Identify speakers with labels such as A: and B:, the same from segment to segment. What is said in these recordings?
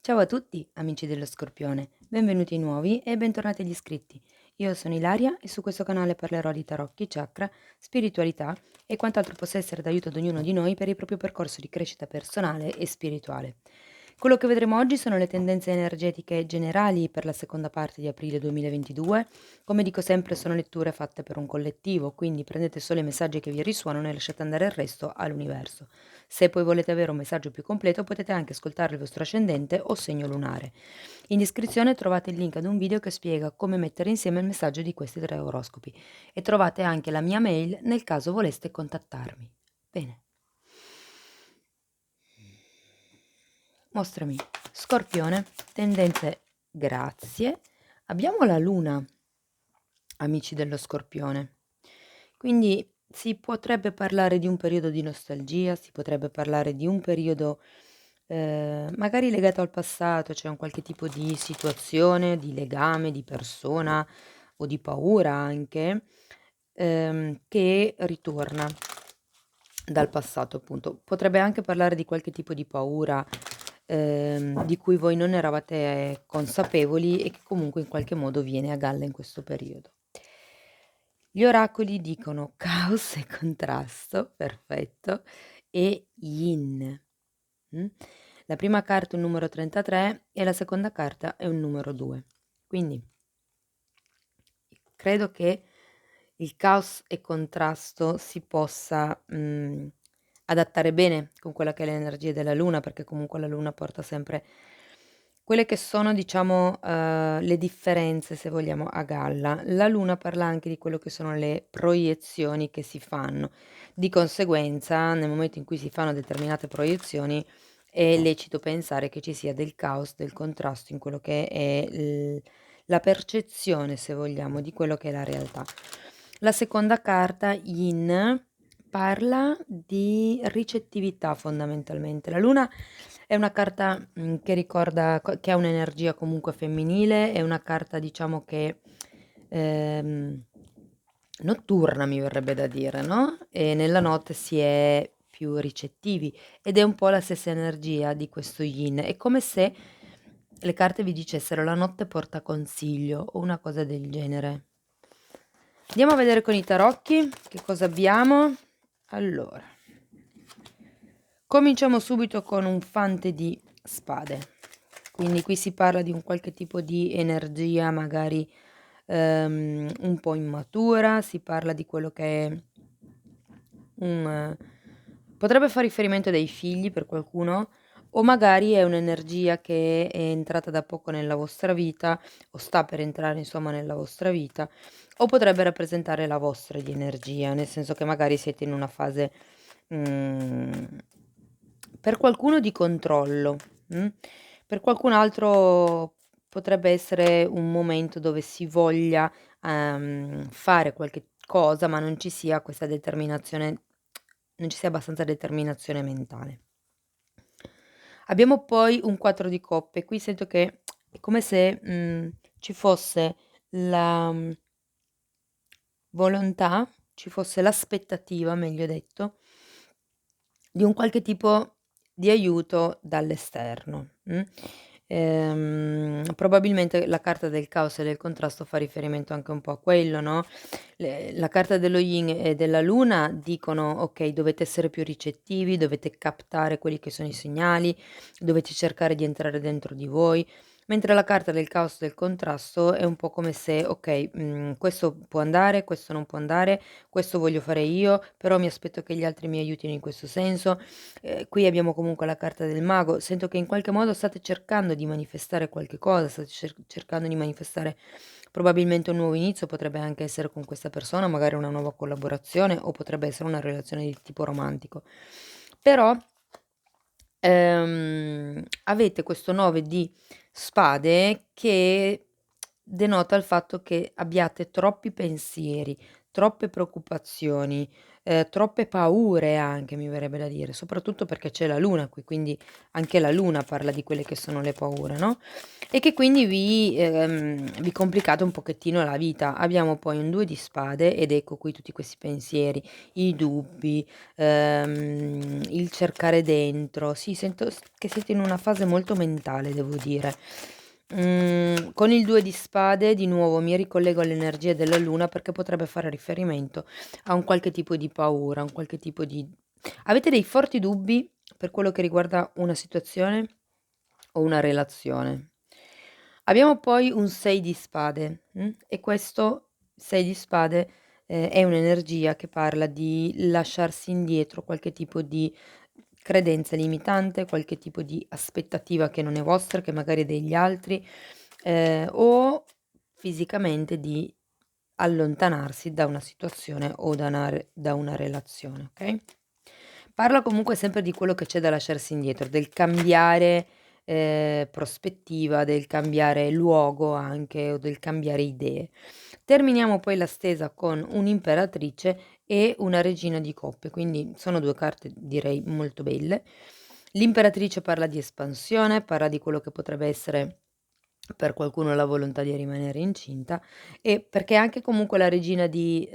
A: Ciao a tutti, amici dello Scorpione, benvenuti nuovi e bentornati agli iscritti. Io sono Ilaria e su questo canale parlerò di tarocchi, chakra, spiritualità e quant'altro possa essere d'aiuto ad ognuno di noi per il proprio percorso di crescita personale e spirituale. Quello che vedremo oggi sono le tendenze energetiche generali per la seconda parte di aprile 2022. Come dico sempre, sono letture fatte per un collettivo, quindi prendete solo i messaggi che vi risuonano e lasciate andare il resto all'universo. Se poi volete avere un messaggio più completo, potete anche ascoltare il vostro ascendente o segno lunare. In descrizione trovate il link ad un video che spiega come mettere insieme il messaggio di questi tre oroscopi e trovate anche la mia mail nel caso voleste contattarmi. Bene. Mostrami. Scorpione, tendenze, grazie. Abbiamo la luna, amici dello Scorpione. Quindi si potrebbe parlare di un periodo di nostalgia, si potrebbe parlare di un periodo magari legato al passato, cioè un qualche tipo di situazione, di legame, di persona o di paura anche, che ritorna dal passato, appunto. Potrebbe anche parlare di qualche tipo di paura, di cui voi non eravate consapevoli e che comunque in qualche modo viene a galla in questo periodo. Gli oracoli dicono caos e contrasto, perfetto, e yin. Mh. La prima carta è un numero 33 e la seconda carta è un numero 2. Quindi credo che il caos e contrasto si possa, adattare bene con quella che è l'energia della luna, perché comunque la luna porta sempre quelle che sono, diciamo, le differenze, se vogliamo, a galla. La luna parla anche di quello che sono le proiezioni che si fanno. Di conseguenza, nel momento in cui si fanno determinate proiezioni, è lecito pensare che ci sia del caos, del contrasto in quello che è la percezione, se vogliamo, di quello che è la realtà. La seconda carta, Yin, parla di ricettività fondamentalmente. La luna è una carta, che ricorda che ha un'energia comunque femminile, è una carta diciamo che, ehm, notturna mi verrebbe da dire, no, e nella notte si è più ricettivi ed è un po' la stessa energia di questo yin. È come se le carte vi dicessero: "La notte porta consiglio" o una cosa del genere. Andiamo a vedere con i tarocchi che cosa abbiamo. Allora, cominciamo subito con un fante di spade. Quindi qui si parla di un qualche tipo di energia magari un po' immatura, si parla di quello che è un potrebbe far riferimento a dei figli per qualcuno, o magari è un'energia che è entrata da poco nella vostra vita o sta per entrare insomma nella vostra vita, o potrebbe rappresentare la vostra di energia, nel senso che magari siete in una fase, mhmm, per qualcuno di controllo, per qualcun altro potrebbe essere un momento dove si voglia, fare qualche cosa, ma non ci sia questa determinazione, non ci sia abbastanza determinazione mentale. Abbiamo poi un 4 di coppe, qui sento che è come se, ci fosse la, volontà, ci fosse l'aspettativa, meglio detto, di un qualche tipo di aiuto dall'esterno, probabilmente la carta del caos e del contrasto fa riferimento anche un po' a quello, no, la carta dello yin e della luna dicono: "Okay, dovete essere più ricettivi, dovete captare quelli che sono i segnali, dovete cercare di entrare dentro di voi", mentre la carta del caos e del contrasto è un po' come se: "Okay, questo può andare, questo non può andare, questo voglio fare io, però mi aspetto che gli altri mi aiutino in questo senso". Qui abbiamo comunque la carta del mago, sento che in qualche modo state cercando di manifestare qualche cosa, state cercando di manifestare probabilmente un nuovo inizio, potrebbe anche essere con questa persona, magari una nuova collaborazione o potrebbe essere una relazione di tipo romantico. Però avete questo 9 di spade che denota il fatto che abbiate troppi pensieri, troppe preoccupazioni, troppe paure anche, mi verrebbe da dire, soprattutto perché c'è la luna qui, quindi anche la luna parla di quelle che sono le paure, no, e che quindi vi complicate un pochettino la vita. Abbiamo poi un 2 di spade ed ecco qui tutti questi pensieri, i dubbi, il cercare dentro. Sì, sento che siete in una fase molto mentale, devo dire. Con il 2 di spade di nuovo mi ricollego alle energie della luna perché potrebbe fare riferimento a un qualche tipo di paura, un qualche tipo di avete dei forti dubbi per quello che riguarda una situazione o una relazione. Abbiamo poi un 6 di spade, e questo 6 di spade, è un'energia che parla di lasciarsi indietro qualche tipo di credenza limitante, qualche tipo di aspettativa che non è vostra, che magari è degli altri, o fisicamente di allontanarsi da una situazione o da una relazione, okay? Parla comunque sempre di quello che c'è da lasciarsi indietro, del cambiare, prospettiva, del cambiare luogo anche o del cambiare idee. Terminiamo poi la stesa con un'imperatrice e una regina di coppe, quindi sono 2 carte direi molto belle. L'imperatrice parla di espansione, parla di quello che potrebbe essere per qualcuno la volontà di rimanere incinta e perché anche comunque la regina di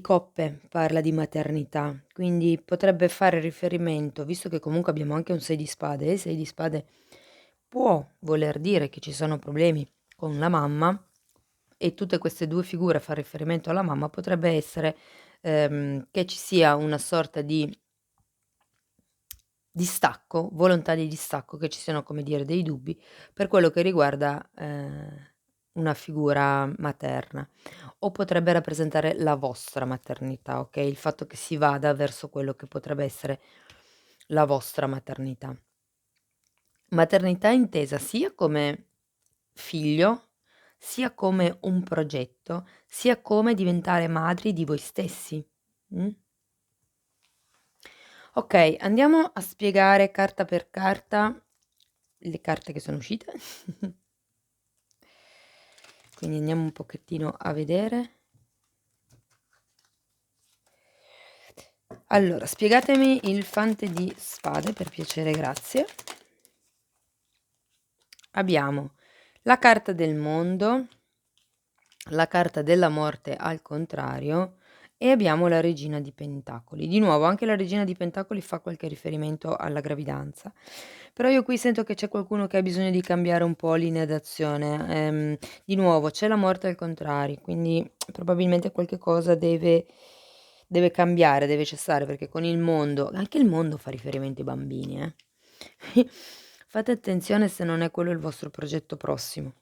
A: coppe parla di maternità, quindi potrebbe fare riferimento, visto che comunque abbiamo anche un 6 di spade, e il 6 di spade può voler dire che ci sono problemi con la mamma e tutte queste 2 figure fan riferimento alla mamma, potrebbe essere, che ci sia una sorta di distacco, volontà di distacco, che ci siano, come dire, dei dubbi per quello che riguarda, una figura materna, o potrebbe rappresentare la vostra maternità, okay, il fatto che si vada verso quello che potrebbe essere la vostra maternità. Maternità intesa sia come figlio, sia come un progetto, sia come diventare madri di voi stessi, mh? Okay, andiamo a spiegare carta per carta le carte che sono uscite. Quindi andiamo un pochettino a vedere. Allora, spiegatemi il fante di spade per piacere, grazie. Abbiamo la carta del mondo, la carta della morte al contrario e abbiamo la regina di pentacoli. Di nuovo anche la regina di pentacoli fa qualche riferimento alla gravidanza, però io qui sento che c'è qualcuno che ha bisogno di cambiare un po' linea d'azione. Di nuovo c'è la morte al contrario, quindi probabilmente qualche cosa deve cambiare, deve cessare, perché con il mondo anche il mondo fa riferimento ai bambini, Fate attenzione se non è quello il vostro progetto prossimo.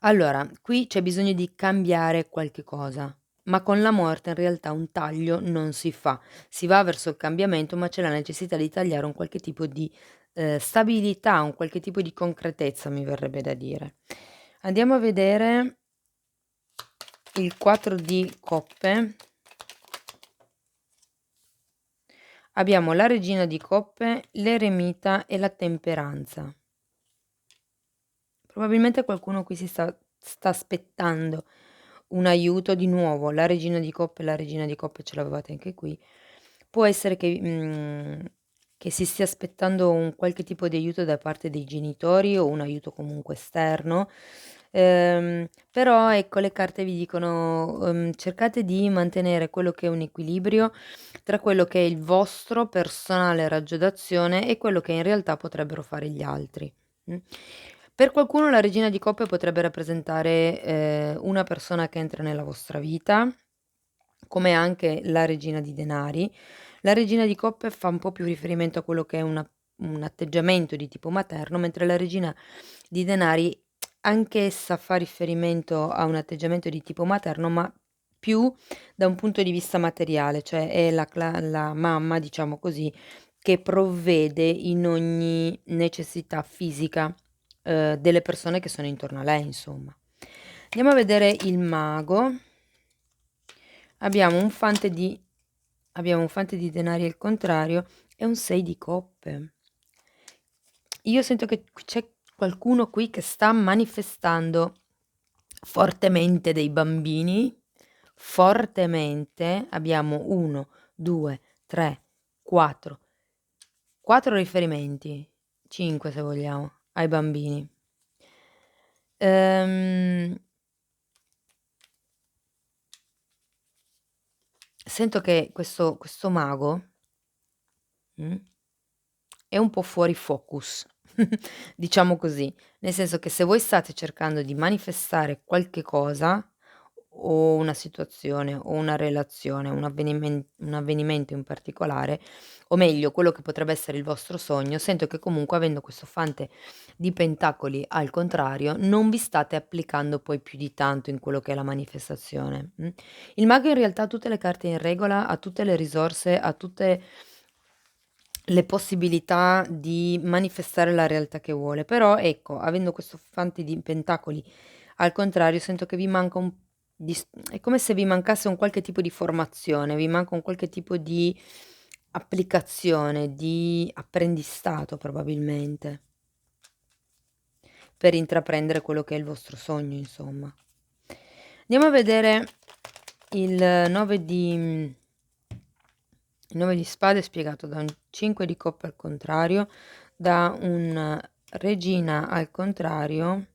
A: Allora, qui c'è bisogno di cambiare qualche cosa, ma con la morte in realtà un taglio non si fa. Si va verso il cambiamento, ma c'è la necessità di tagliare un qualche tipo di, stabilità, un qualche tipo di concretezza, mi verrebbe da dire. Andiamo a vedere il 4 di coppe. Abbiamo la regina di coppe, l'eremita e la temperanza. Probabilmente qualcuno qui sta aspettando un aiuto di nuovo, la regina di coppe ce l'avevate anche qui. Può essere che si stia aspettando un qualche tipo di aiuto da parte dei genitori o un aiuto comunque esterno, però ecco le carte vi dicono, cercate di mantenere quello che è un equilibrio tra quello che è il vostro personale raggio d'azione e quello che in realtà potrebbero fare gli altri, mh. Per qualcuno la regina di coppe potrebbe rappresentare, una persona che entra nella vostra vita, come anche la regina di denari. La regina di coppe fa un po' più riferimento a quello che è un atteggiamento di tipo materno, mentre la regina di denari anch'essa fa riferimento a un atteggiamento di tipo materno, ma più da un punto di vista materiale, cioè è la mamma, diciamo così, che provvede in ogni necessità fisica, delle persone che sono intorno a lei, insomma. Andiamo a vedere il mago. Abbiamo un fante di abbiamo un fante di denari al contrario e un 6 di coppe. Io sento che c'è qualcuno qui che sta manifestando fortemente dei bambini, fortemente abbiamo 1, 2, 3, 4, 4 riferimenti, 5 se vogliamo, ai bambini. Sento che questo mago, mh, è un po' fuori focus, diciamo così. Nel senso che se voi state cercando di manifestare qualche cosa, o una situazione, o una relazione, un avvenimento in particolare, o meglio quello che potrebbe essere il vostro sogno, sento che comunque avendo questo fante di pentacoli al contrario, non vi state applicando poi più di tanto in quello che è la manifestazione, Il mago in realtà ha tutte le carte in regola, ha tutte le risorse, ha tutte le possibilità di manifestare la realtà che vuole, però ecco, avendo questo fante di pentacoli al contrario, sento che vi manca è come se vi mancasse un qualche tipo di formazione, vi manca un qualche tipo di applicazione, di apprendistato probabilmente, per intraprendere quello che è il vostro sogno, insomma. Andiamo a vedere il 9 di il 9 di spade spiegato da un 5 di coppe al contrario, da un regina al contrario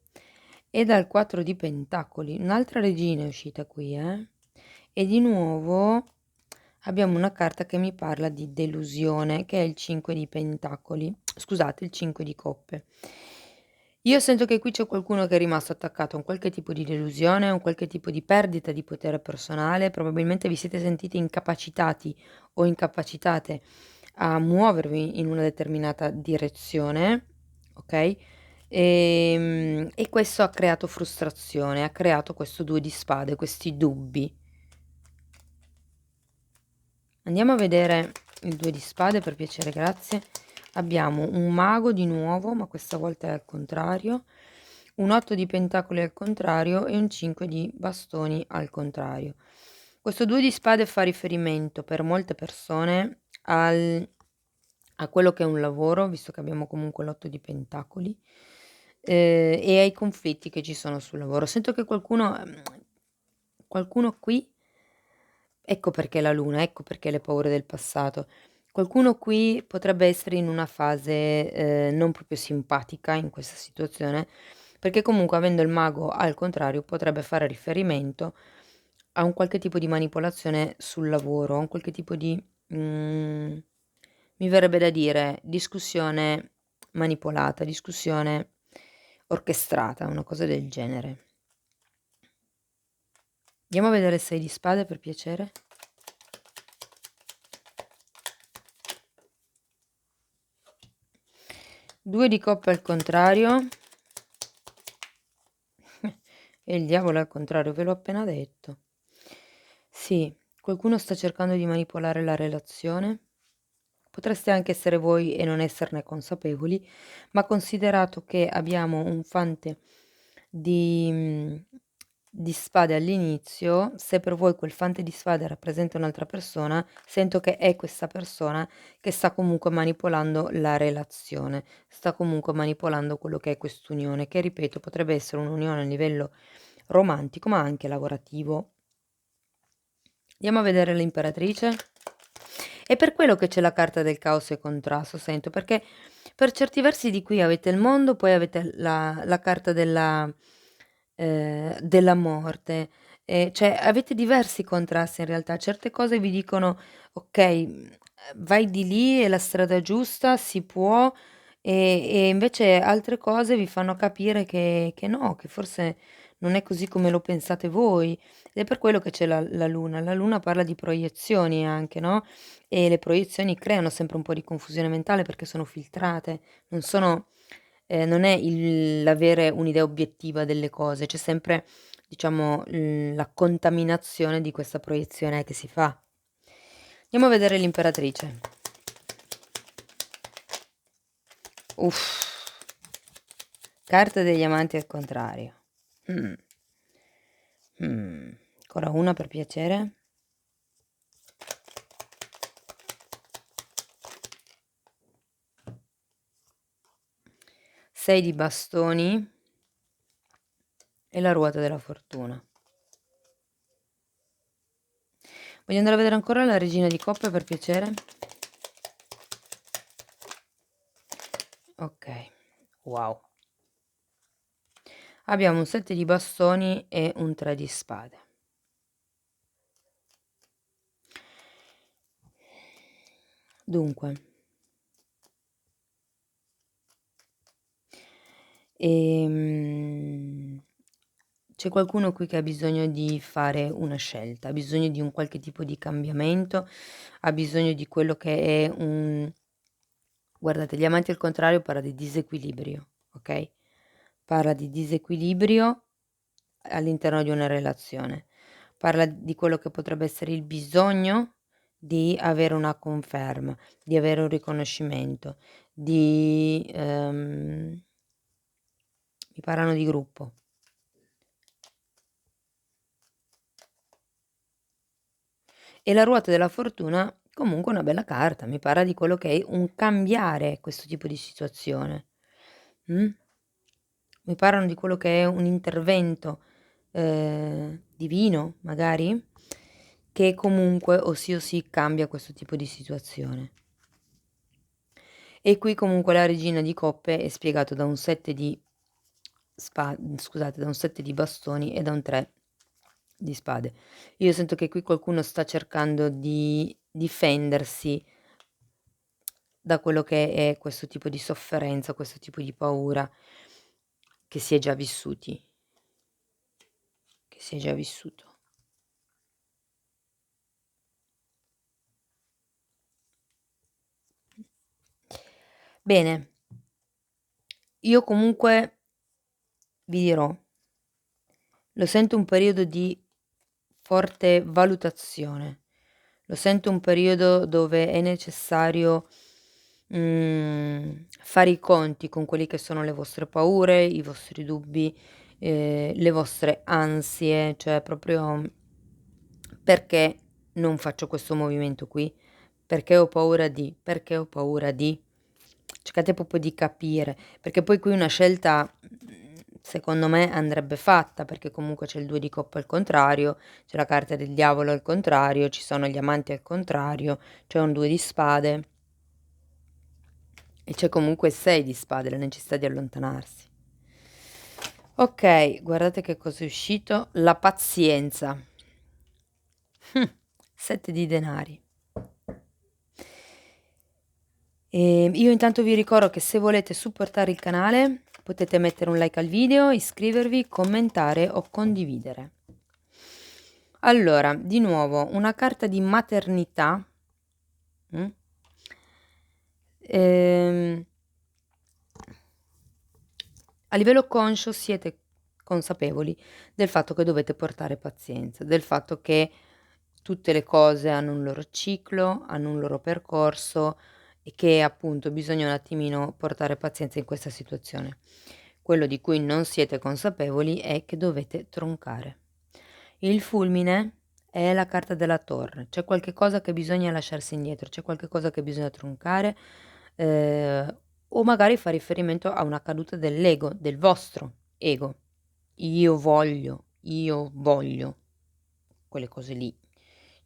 A: e dal 4 di pentacoli. Un'altra regina è uscita qui, e di nuovo abbiamo una carta che mi parla di delusione, che è il 5 di pentacoli. Scusate, il 5 di coppe. Io sento che qui c'è qualcuno che è rimasto attaccato a un qualche tipo di delusione, a un qualche tipo di perdita di potere personale, probabilmente vi siete sentiti incapacitati o incapacitate a muovervi in una determinata direzione, ok? E questo ha creato frustrazione, ha creato questo 2 di spade, questi dubbi. Andiamo a vedere il 2 di spade per piacere, grazie. Abbiamo un mago di nuovo, ma questa volta è al contrario, un 8 di pentacoli al contrario e un 5 di bastoni al contrario. Questo 2 di spade fa riferimento per molte persone a quello che è un lavoro, visto che abbiamo comunque l'8 di pentacoli, e ai conflitti che ci sono sul lavoro. Sento che qualcuno qui, ecco perché la luna, ecco perché le paure del passato. Qualcuno qui potrebbe essere in una fase, non proprio simpatica in questa situazione, perché comunque avendo il mago al contrario potrebbe fare riferimento a un qualche tipo di manipolazione sul lavoro, a un qualche tipo di, mi verrebbe da dire, discussione manipolata, discussione orchestrata, una cosa del genere. Andiamo a vedere il 6 di spade per piacere. 2 di coppe al contrario e il diavolo al contrario, ve l'ho appena detto. Sì, qualcuno sta cercando di manipolare la relazione. Potreste anche essere voi e non esserne consapevoli, ma considerato che abbiamo un fante di, di spade all'inizio, se per voi quel fante di spade rappresenta un'altra persona, sento che è questa persona che sta comunque manipolando la relazione, sta comunque manipolando quello che è quest'unione, che ripeto potrebbe essere un'unione a livello romantico, ma anche lavorativo. Andiamo a vedere l'imperatrice. È per quello che c'è la carta del caos e contrasto, sento, perché per certi versi di qui avete il mondo, poi avete la carta della morte, cioè avete diversi contrasti in realtà. Certe cose vi dicono: "Okay, vai di lì, è la strada giusta, si può", e invece altre cose vi fanno capire che no, che forse non è così come lo pensate voi. Ed è per quello che c'è la luna. La luna parla di proiezioni anche, no, e le proiezioni creano sempre un po' di confusione mentale perché sono filtrate, non sono non è l'avere un'idea obiettiva delle cose, c'è sempre diciamo, la contaminazione di questa proiezione che si fa. Andiamo a vedere l'imperatrice. Uff, carta degli amanti al contrario. Mh. Ancora una per piacere. 6 di bastoni e la ruota della fortuna. Voglio andare a vedere ancora la regina di coppe, per piacere? Ok, wow. Abbiamo un 7 di bastoni e un 3 di spade. Dunque, c'è qualcuno qui che ha bisogno di fare una scelta, ha bisogno di un qualche tipo di cambiamento, ha bisogno di quello che è un guardate, gli amanti al contrario parla di disequilibrio, okay, parla di disequilibrio all'interno di una relazione. Parla di quello che potrebbe essere il bisogno di avere una conferma, di avere un riconoscimento, mi parlano di gruppo. E la ruota della fortuna comunque è una bella carta, mi parla di quello che è un cambiare questo tipo di situazione, mh? Mi parlano di quello che è un intervento, divino magari, che comunque o sì cambia questo tipo di situazione. E qui comunque la regina di coppe è spiegato da un 7 di scusate, da un 7 di bastoni e da un 3 di spade. Io sento che qui qualcuno sta cercando di difendersi da quello che è questo tipo di sofferenza, questo tipo di paura che si è già vissuti, che si è già vissuto. Bene, io comunque vi dirò, lo sento un periodo di forte valutazione, lo sento un periodo dove è necessario, fare i conti con quelli che sono le vostre paure, i vostri dubbi, le vostre ansie, cioè proprio perché non faccio questo movimento qui? Perché ho paura di? Perché ho paura di? Cercate proprio di capire, perché poi qui una scelta, secondo me andrebbe fatta, perché comunque c'è il 2 di coppe al contrario, c'è la carta del diavolo al contrario, ci sono gli amanti al contrario, c'è un 2 di spade e c'è comunque il 6 di spade, la necessità di allontanarsi. Ok, guardate che cosa è uscito, la pazienza. 7 di denari. Io intanto vi ricordo che se volete supportare il canale potete mettere un like al video, iscrivervi, commentare o condividere. Allora, di nuovo, una carta di maternità. Mm? A livello conscio siete consapevoli del fatto che dovete portare pazienza, del fatto che tutte le cose hanno un loro ciclo, hanno un loro percorso e che appunto bisogna un attimino portare pazienza in questa situazione. Quello di cui non siete consapevoli è che dovete troncare. Il fulmine è la carta della torre, c'è qualche cosa che bisogna lasciarsi indietro, c'è qualche cosa che bisogna troncare, o magari fa riferimento a una caduta dell'ego, del vostro ego. Io voglio, quelle cose lì.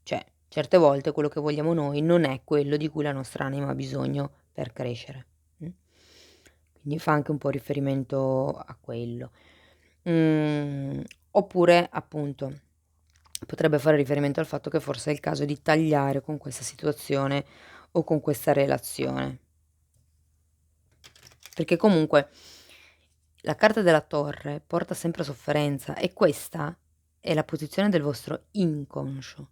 A: Cioè, certe volte quello che vogliamo noi non è quello di cui la nostra anima ha bisogno per crescere. Quindi fa anche un po' riferimento a quello. Oppure appunto potrebbe fare riferimento al fatto che forse è il caso di tagliare con questa situazione o con questa relazione. Perché comunque la carta della torre porta sempre sofferenza e questa è la posizione del vostro inconscio.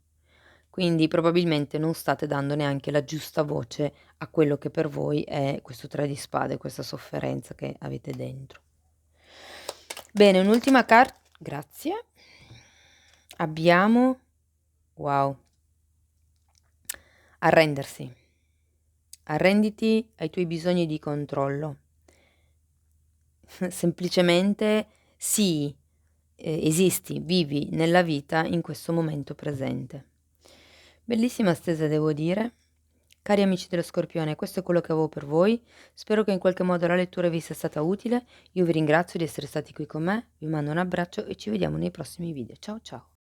A: Quindi probabilmente non state dando neanche la giusta voce a quello che per voi è questo 3 di spade, questa sofferenza che avete dentro. Bene, un'ultima carta, grazie. Abbiamo, wow, arrendersi. Arrenditi ai tuoi bisogni di controllo. Semplicemente sii, esisti, vivi nella vita in questo momento presente. Bellissima stesa devo dire. Cari amici dello Scorpione, questo è quello che avevo per voi. Spero che in qualche modo la lettura vi sia stata utile. Io vi ringrazio di essere stati qui con me, vi mando un abbraccio e ci vediamo nei prossimi video. Ciao ciao!